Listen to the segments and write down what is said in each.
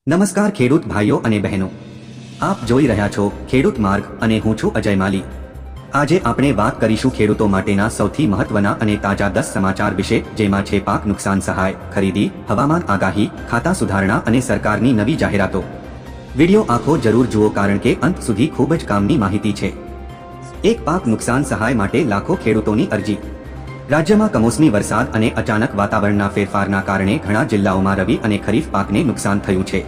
નમસ્કાર ખેડૂત ભાઈઓ અને બહેનો, આપ જોઈ રહ્યા છો ખેડૂત માર્ગ અને હું છું અજય માલી। આજે આપણે વાત કરીશું ખેડૂતો માટેના સૌથી મહત્વના અને તાજા 10 સમાચાર વિશે, જેમાં છે પાક નુકસાન સહાય, ખરીદી, હવામાન આગાહી, ખાતા સુધારણા અને સરકારની નવી જાહેરાતો। વિડિયો આખો જરૂર જુઓ કારણ કે અંત સુધી ખૂબ જ કામની માહિતી છે। એક પાક નુકસાન સહાય માટે લાખો ખેડૂતોની અરજી। રાજ્યમાં કમોસમી વરસાદ અને અચાનક વાતાવરણના ફેરફારના કારણે ઘણા જિલ્લાઓમાં રવિ અને ખરીફ પાકને નુકસાન થયું છે।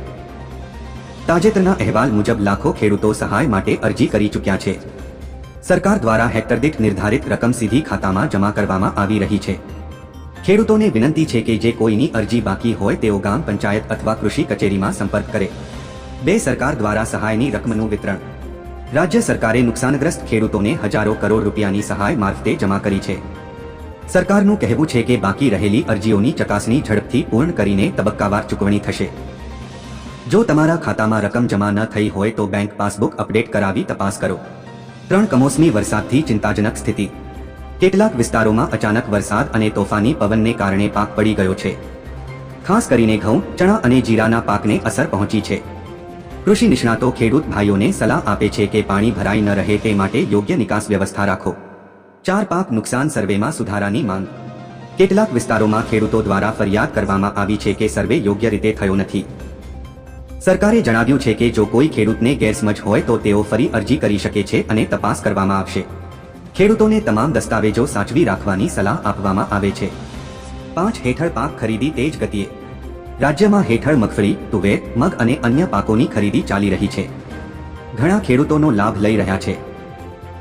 તાજેતરના અહેવાલ મુજબ લાખો ખેડૂતો સહાય માટે અરજી કરી ચૂક્યા છે। સરકાર દ્વારા હેક્ટર દીઠ નિર્ધારિત રકમ સીધી ખાતામાં જમા કરવામાં આવી રહી છે। ખેડૂતોને વિનંતી છે કે જે કોઈની અરજી બાકી હોય તેઓ ગામ પંચાયત અથવા કૃષિ કચેરીમાં સંપર્ક કરે। 2 સરકાર દ્વારા સહાયની રકમનું વિતરણ। રાજ્ય સરકારે નુકસાનગ્રસ્ત ખેડૂતોને હજારો કરોડ રૂપિયાની સહાય મારફતે જમા કરી છે। સરકારનું કહેવું છે કે બાકી રહેલી અરજીઓની ચકાસણી ઝડપથી પૂર્ણ કરીને તબક્કાવાર ચૂકવણી થશે। જો તમારા ખાતામાં રકમ જમા ન થઈ હોય તો બેંક પાસબુક અપડેટ કરાવી તપાસ કરો। 3 કમોસમી વરસાદથી ચિંતાજનક સ્થિતિ। કેટલાક વિસ્તારોમાં અચાનક વરસાદ અને તોફાની પવનને કારણે પાક પડી ગયો છે। ખાસ કરીને ઘઉં, ચણા અને જીરાના પાકને અસર પહોંચી છે। કૃષિ નિષ્ણાતો ખેડૂત ભાઈઓને સલાહ આપે છે કે પાણી ભરાઈ ન રહે તે માટે યોગ્ય નિકાસ વ્યવસ્થા રાખો। 4 પાક નુકસાન સર્વેમાં સુધારાની માંગ। કેટલાક વિસ્તારોમાં ખેડૂતો દ્વારા ફરિયાદ કરવામાં આવી છે કે સર્વે યોગ્ય રીતે થયો નથી। સરકારે જણાવ્યું છે કે જો કોઈ ખેડૂતને ગેરસમજ હોય તો તેઓ ફરી અરજી કરી શકે છે અને તપાસ કરવામાં આવશે। ખેડૂતોને તમામ દસ્તાવેજો સાચવી રાખવાની સલાહ આપવામાં આવે છે। 5 હેઠળ પાક ખરીદી તેજ ગતિએ। રાજ્યમાં હેઠળ મગફળી, તુવેર, મગ અને અન્ય પાકોની ખરીદી ચાલી રહી છે। ઘણા ખેડૂતોનો લાભ લઈ રહ્યા છે।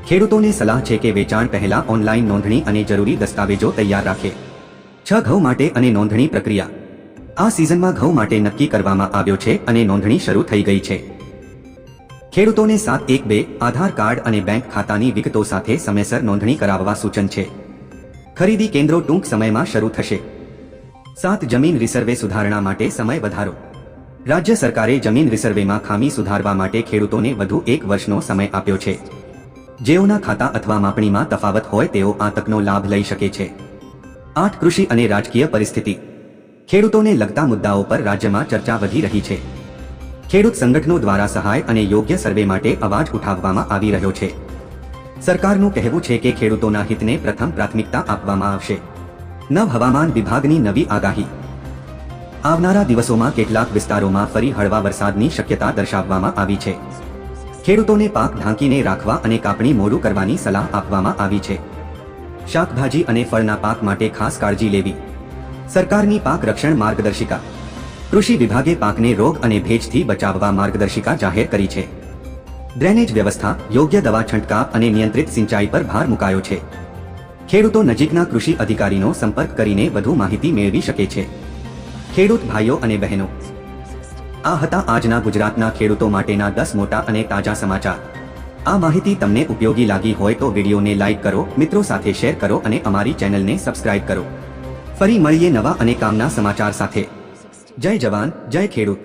ખેડૂતોને સલાહ છે કે વેચાણ પહેલા ઓનલાઈન નોંધણી અને જરૂરી દસ્તાવેજો તૈયાર રાખે। 6 ઘઉં માટે અને નોંધણી પ્રક્રિયા। આ સિઝનમાં ઘઉં માટે નક્કી કરવામાં આવ્યો છે અને નોંધણી શરૂ થઈ ગઈ છે। ખેડૂતોને 712 આધાર કાર્ડ અને બેંક ખાતાની વિગતો સાથે સમયસર નોંધણી કરાવવા સૂચન છે। ખરીદી કેન્દ્રો ટૂંક સમયમાં શરૂ થશે। 7 જમીન રિસર્વે સુધારણા માટે સમય વધારો। રાજ્ય સરકારે જમીન રિસર્વેમાં ખામી સુધારવા માટે ખેડૂતોને વધુ 1 વર્ષનો સમય આપ્યો છે। જેઓના ખાતા અથવા માપણીમાં તફાવત હોય તેઓ આ તકનો લાભ લઈ શકે છે। 8 કૃષિ અને રાજકીય પરિસ્થિતિ। ખેડૂતોને લગતા મુદ્દાઓ પર રાજ્યમાં ચર્ચા વધી રહી છે। ખેડૂત સંગઠનો દ્વારા સહાય અને યોગ્ય સર્વે માટે અવાજ ઉઠાવવામાં આવી રહ્યો છે। સરકારનું કહેવું છે કે ખેડૂતોના હિતને પ્રથમ પ્રાથમિકતા આપવામાં આવશે। નવ હવામાન વિભાગની નવી આગાહી। આવનારા દિવસોમાં કેટલાક વિસ્તારોમાં ફરી હળવા વરસાદની શક્યતા દર્શાવવામાં આવી છે। ખેડૂતોને પાક ઢાંકીને રાખવા અને કાપણી મોડું કરવાની સલાહ આપવામાં આવી છે। શાકભાજી અને ફળના પાક માટે ખાસ કાળજી લેવી। સરકારની પાક રક્ષણ માર્ગદર્શિકા। કૃષિ વિભાગે પાકને રોગ અને ભેજથી બચાવવા માર્ગદર્શિકા જાહેર કરી છે। ડ્રેનેજ વ્યવસ્થા, યોગ્ય દવા છંટકાવ અને નિયંત્રિત સિંચાઈ પર ભાર મુકાયો છે। ખેડૂતો નજીકના કૃષિ અધિકારીનો સંપર્ક કરીને વધુ માહિતી મેળવી શકે છે। ખેડૂત ભાઈઓ અને બહેનો, આ હતા આજના ગુજરાતના ખેડૂતો માટેના 10 મોટા અને તાજા સમાચાર। આ માહિતી તમને ઉપયોગી લાગી હોય તો વિડીયોને લાઈક કરો, મિત્રો સાથે શેર કરો અને અમારી ચેનલને સબસ્ક્રાઇબ કરો। ફરી મળીએ નવા અને કામના સમાચાર સાથે। જય જવાન, જય ખેડૂત।